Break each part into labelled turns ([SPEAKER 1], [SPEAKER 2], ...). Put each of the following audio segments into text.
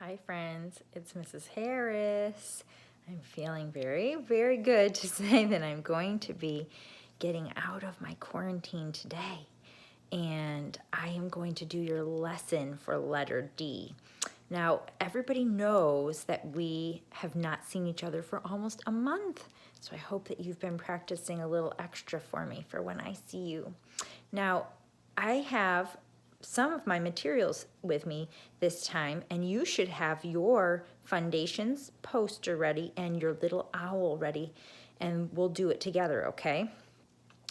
[SPEAKER 1] Hi friends, it's Mrs. Harris. I'm feeling very, very good to say that I'm going to be getting out of my quarantine today. And I am going to do your lesson for letter D. Now, everybody knows that we have not seen each other for almost a month. So I hope that you've been practicing a little extra for me for when I see you. Now, I have some of my materials with me this time, and you should have your Fundations poster ready and your little owl ready, and we'll do it together, okay?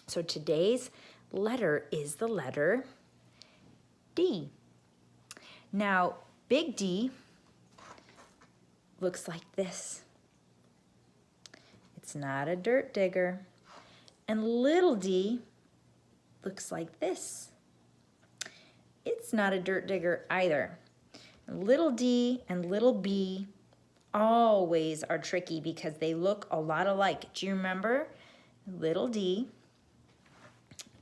[SPEAKER 1] So today's letter is the letter D. Now, big D looks like this. It's not a dirt digger. And little d looks like this. It's not a dirt digger either. Little d and little b always are tricky because they look a lot alike. Do you remember? Little d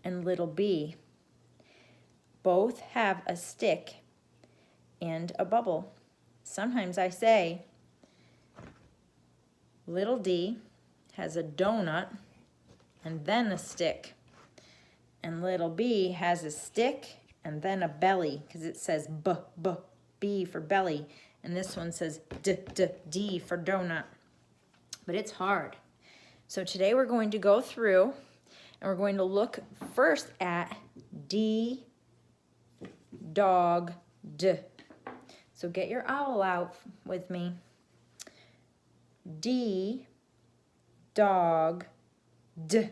[SPEAKER 1] and little b both have a stick and a bubble. Sometimes I say little d has a donut and then a stick, and little b has a stick and then a belly, because it says B for belly, and this one says D for donut. But it's hard. So today we're going to go through and we're going to look first at D, dog, D. So get your owl out with me. D, dog, D.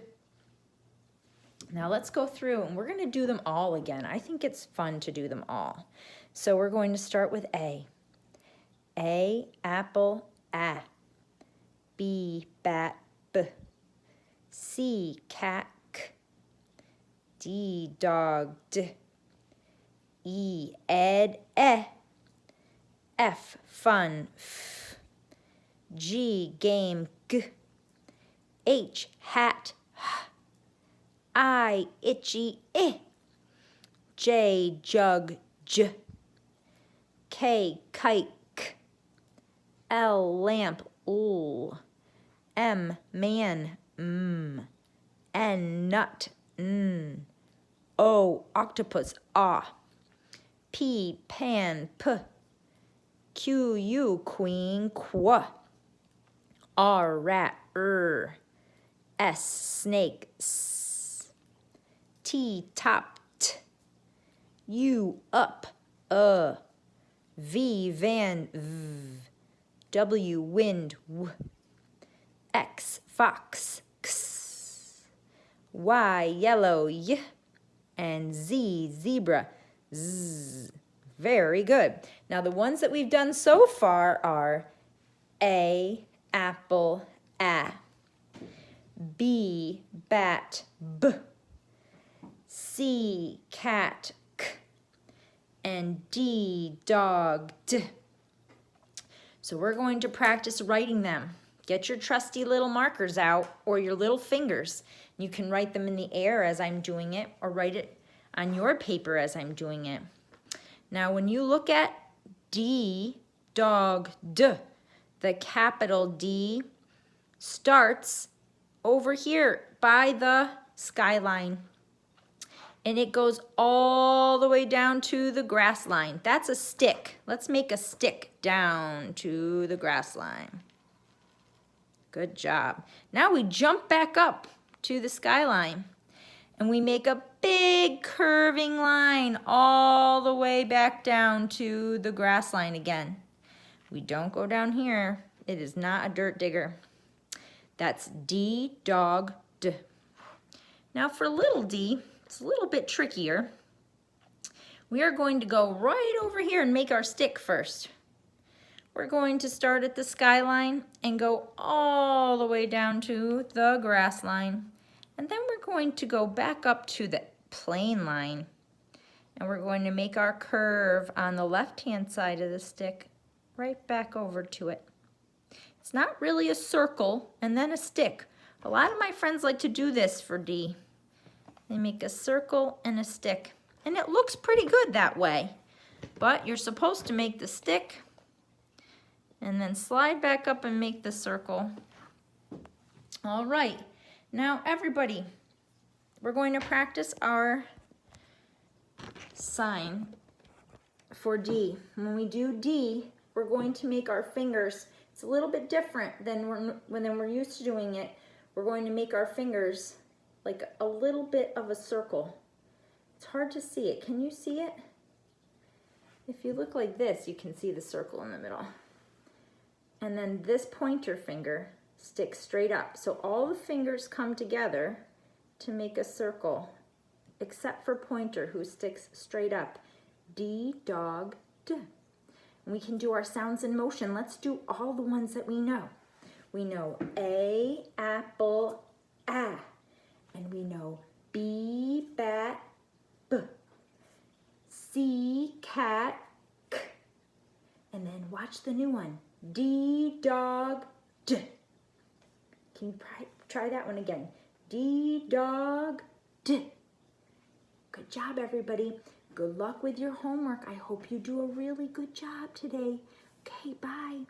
[SPEAKER 1] Now let's go through and we're going to do them all again. I think it's fun to do them all. So we're going to start with A. A, apple, A. B, bat, B. C, cat, K. D, dog, D. E, ed, E. F, fun, F. G, game, G. H, hat, H. I, itchy, I. J, jug, J. K, kite, K. L, lamp, L. M, man, M. N, nut, N. O, octopus, Ah. P, pan, P. Q, U, queen, Qu. R, rat, S, snake, S. T, top, T. U, up, V, van, V. W, wind, W. X, fox, X. Y, yellow, Y. And Z, zebra, Z. Very good. Now the ones that we've done so far are A, apple, A. B, bat, B. C, cat, K. And D, dog, D. So we're going to practice writing them. Get your trusty little markers out or your little fingers. You can write them in the air as I'm doing it or write it on your paper as I'm doing it. Now when you look at D, dog, D, the capital D starts over here by the skyline. And it goes all the way down to the grass line. That's a stick. Let's make a stick down to the grass line. Good job. Now we jump back up to the skyline. And we make a big curving line all the way back down to the grass line again. We don't go down here. It is not a dirt digger. That's D, dog, D. Now for little d, it's a little bit trickier. We are going to go right over here and make our stick first. We're going to start at the skyline and go all the way down to the grass line. And then we're going to go back up to the plane line. And we're going to make our curve on the left-hand side of the stick right back over to it. It's not really a circle and then a stick. A lot of my friends like to do this for D. They make a circle and a stick. And it looks pretty good that way. But you're supposed to make the stick And then slide back up and make the circle. All right, now everybody, we're going to practice our sign for D. When we do D, we're going to make our fingers, it's a little bit different than when we're used to doing it. We're going to make our fingers like a little bit of a circle. It's hard to see it. Can you see it? If you look like this, you can see the circle in the middle. And then this pointer finger sticks straight up. So all the fingers come together to make a circle, except for pointer, who sticks straight up. D, dog, D. And we can do our sounds in motion. Let's do all the ones that we know. We know A, apple, A. And we know B, bat, B. C, cat, K. And then watch the new one. D, dog, D. Can you try that one again? D, dog, D. Good job, everybody. Good luck with your homework. I hope you do a really good job today. Okay, bye.